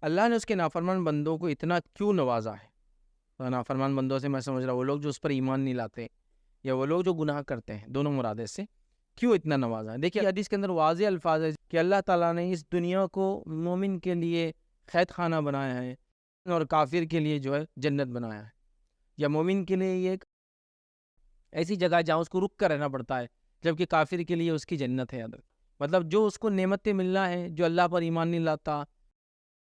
اللہ نے اس کے نافرمان بندوں کو اتنا کیوں نوازا ہے؟ تو نافرمان بندوں سے میں سمجھ رہا ہوں وہ لوگ جو اس پر ایمان نہیں لاتے، یا وہ لوگ جو گناہ کرتے ہیں، دونوں مراد سے کیوں اتنا نوازا ہے؟ دیکھیے حدیث کے اندر واضح الفاظ ہے کہ اللہ تعالیٰ نے اس دنیا کو مومن کے لیے قید خانہ بنایا ہے، اور کافر کے لیے جو ہے جنت بنایا ہے، یا مومن کے لیے یہ ایک ایسی جگہ ہے جہاں اس کو رک کر رہنا پڑتا ہے، جبکہ کافر کے لیے اس کی جنت ہے ادھر۔ مطلب جو اس کو نعمتیں ملنا ہے، جو اللہ پر ایمان نہیں لاتا،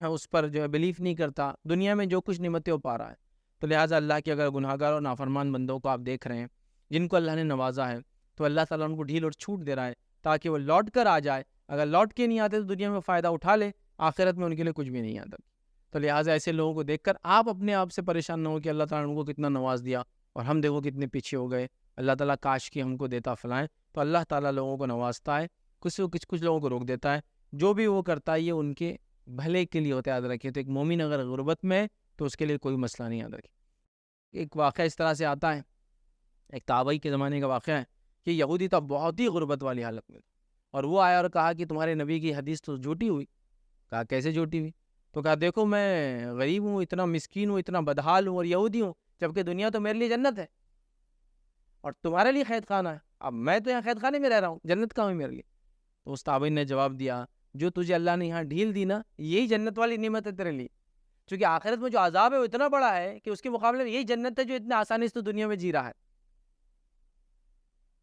اس پر جو ہے بلیف نہیں کرتا، دنیا میں جو کچھ نعمتیں وہ پا رہا ہے۔ تو لہٰذا اللہ کے اگر گناہ گار اور نافرمان بندوں کو آپ دیکھ رہے ہیں جن کو اللہ نے نوازا ہے، تو اللہ تعالیٰ ان کو ڈھیل اور چھوٹ دے رہا ہے تاکہ وہ لوٹ کر آ جائے۔ اگر لوٹ کے نہیں آتے تو دنیا میں فائدہ اٹھا لے، آخرت میں ان کے لیے کچھ بھی نہیں آتا۔ تو لہٰذا ایسے لوگوں کو دیکھ کر آپ اپنے آپ سے پریشان نہ ہو کہ اللہ تعالیٰ نے ان کو کتنا نواز دیا اور ہم دیکھو کتنے پیچھے ہو گئے، اللہ تعالیٰ کاش کی ہم کو دیتا فلائیں۔ تو اللہ تعالیٰ لوگوں کو نوازتا ہے، کچھ لوگوں کو روک دیتا ہے، جو بھی وہ کرتا ہے یہ ان کے بھلے کے لیے ہوتا ہے، یاد رکھیے۔ تو ایک مومن اگر غربت میں ہے تو اس کے لیے کوئی مسئلہ نہیں، یاد رکھیے۔ ایک واقعہ اس طرح سے آتا ہے، ایک تابعی کے زمانے کا واقعہ ہے کہ یہودی تھا، بہت ہی غربت والی حالت میں تھا، اور وہ آیا اور کہا کہ تمہارے نبی کی حدیث تو جھوٹی ہوئی۔ کہا کیسے جھوٹی ہوئی؟ تو کہا دیکھو میں غریب ہوں، اتنا مسکین ہوں، اتنا بدحال ہوں اور یہودی ہوں، جبکہ دنیا تو میرے لیے جنت ہے اور تمہارے لیے قید خانہ ہے۔ اب میں تو یہاں قید خانے میں رہ رہا ہوں، جنت کہاں ہے میرے لیے؟ تو اس تابعی نے جواب دیا، جو تجھے اللہ نے یہاں ڈھیل دی نا، یہی جنت والی نعمت ہے تیرے لیے، کیونکہ آخرت میں جو عذاب ہے وہ اتنا بڑا ہے کہ اس کے مقابلے میں یہی جنت ہے جو اتنے آسانی سے تو دنیا میں جی رہا ہے۔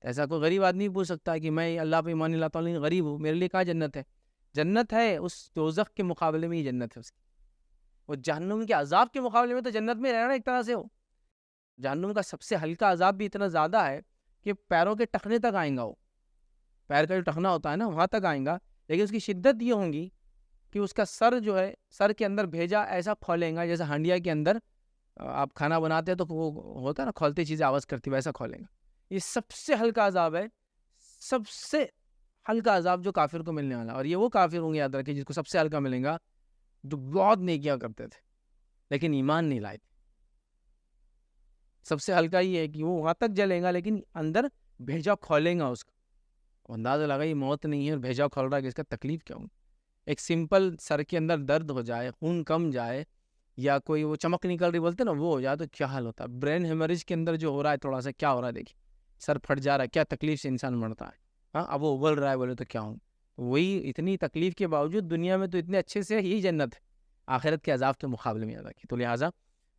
ایسا کوئی غریب آدمی پوچھ سکتا ہے کہ میں اللہ پہ ایمان نہیں لاتا ہوں لیکن غریب ہوں، میرے لیے کہاں جنت ہے؟ جنت ہے اس دوزخ کے مقابلے میں، ہی جنت ہے اس کی۔ وہ جہنم کے عذاب کے مقابلے میں تو جنت میں رہنا ایک طرح سے ہو۔ جہنم کا سب سے ہلکا عذاب بھی اتنا زیادہ ہے کہ پیروں کے ٹخنے تک آئیں گا، وہ پیر کا جو ٹخنا ہوتا ہے نا وہاں تک آئیں گا، لیکن اس کی شدت یہ ہوگی کہ اس کا سر جو ہے، سر کے اندر بھیجا ایسا کھولیں گا جیسے ہانڈیا کے اندر آپ کھانا بناتے ہیں تو وہ ہوتا ہے نا کھولتے چیزیں آواز کرتی، ویسا کھولیں گا۔ یہ سب سے ہلکا عذاب ہے، سب سے ہلکا عذاب جو کافر کو ملنے والا، اور یہ وہ کافر ہوں گے یاد رکھیں جس کو سب سے ہلکا ملے گا، جو بہت نیکیاں کرتے تھے لیکن ایمان نہیں لائے تھے۔ سب سے ہلکا یہ ہے کہ وہ وہاں تک جلے گا لیکن اندر بھیجا کھولیں گا اس کا، اندازہ لگا یہ موت نہیں ہے اور بھیجا کھول رہا ہے کہ اس کا تکلیف کیا ہوگی۔ ایک سمپل سر کے اندر درد ہو جائے، خون کم جائے، یا کوئی وہ چمک نکل رہی بولتے نا وہ ہو جائے تو کیا حال ہوتا ہے۔ برین ہیمریج کے اندر جو ہو رہا ہے تھوڑا سا کیا ہو رہا ہے، دیکھیے سر پھٹ جا رہا ہے، کیا تکلیف سے انسان مرتا ہے۔ ہاں اب وہ ابل رہا ہے بولے تو کیا ہوں، وہی اتنی تکلیف کے باوجود دنیا میں تو اتنے اچھے سے یہی جنت ہے، آخرت کے عذاب کے مقابلے میں یاد رکھیے۔ تو لہٰذا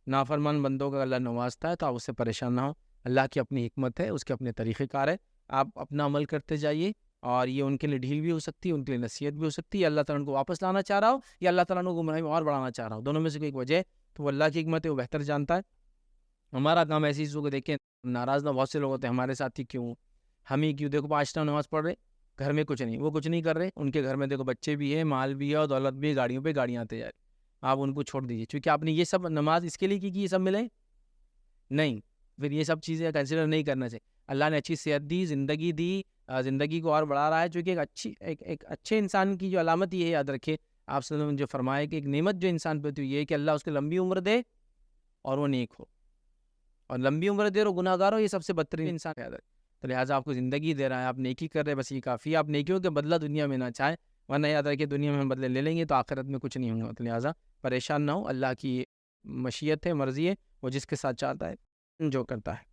نافرمان بندوں کا اللہ نوازتا ہے تو آپ اس سے پریشان نہ ہو، اللہ کی اپنی حکمت ہے، اس کے اپنے طریقہ کار ہے، آپ اپنا عمل کرتے جائیے، اور یہ ان کے لیے ڈھیل بھی ہو سکتی ہے، ان کے لیے نصیحت بھی ہو سکتی ہے، اللہ تعالیٰ ان کو واپس لانا چاہ رہا ہو یا اللہ تعالیٰ ان کو گمراہی میں اور بڑھانا چاہ رہا ہو، دونوں میں سے کوئی ایک وجہ ہے، تو وہ اللہ کی حکمت ہے، وہ بہتر جانتا ہے۔ ہمارا کام ایسی چیزوں کو دیکھیں ناراض نہ، بہت سے لوگ ہوتے ہیں ہمارے ساتھ ہی کیوں، ہم ہی کیوں، دیکھو 5 ٹائم نماز پڑھ رہے، گھر میں کچھ نہیں، وہ کچھ نہیں کر رہے، ان کے گھر میں دیکھو بچے بھی ہیں، مال بھی ہے اور دولت بھی ہے، گاڑیوں پہ گاڑیاں آتے جا رہی، آپ ان کو چھوڑ دیجیے، چونکہ آپ نے یہ سب نماز اس کے لیے کی کہ یہ سب ملے نہیں، پھر یہ سب چیزیں کنسیڈر نہیں کرنا چاہیے۔ اللہ نے اچھی صحت دی، زندگی دی، زندگی کو اور بڑھا رہا ہے، چونکہ ایک اچھے انسان کی جو علامت یہ ہے، یاد رکھے آپ صلی اللہ علیہ وسلم نے جو فرمایا کہ ایک نعمت جو انسان پہ ہوتی ہے یہ ہے کہ اللہ اس کو لمبی عمر دے اور وہ نیک ہو، اور لمبی عمر دے اور گناہ گار ہو، یہ سب سے بدترین انسان ہے، یاد رکھے۔ تو لہٰذا آپ کو زندگی دے رہا ہے، آپ نیکی کر رہے ہیں، بس یہ کافی ہے، آپ نیکیوں کے بدلہ دنیا میں نہ چاہیں، ورنہ یاد رکھے دنیا میں ہم بدلے لے لیں گے تو آخرت میں کچھ نہیں ہوگا۔ تو لہٰذا پریشان نہ ہو، اللہ کی مشیت ہے، مرضی ہے، وہ جس کے ساتھ چاہتا ہے جو کرتا ہے۔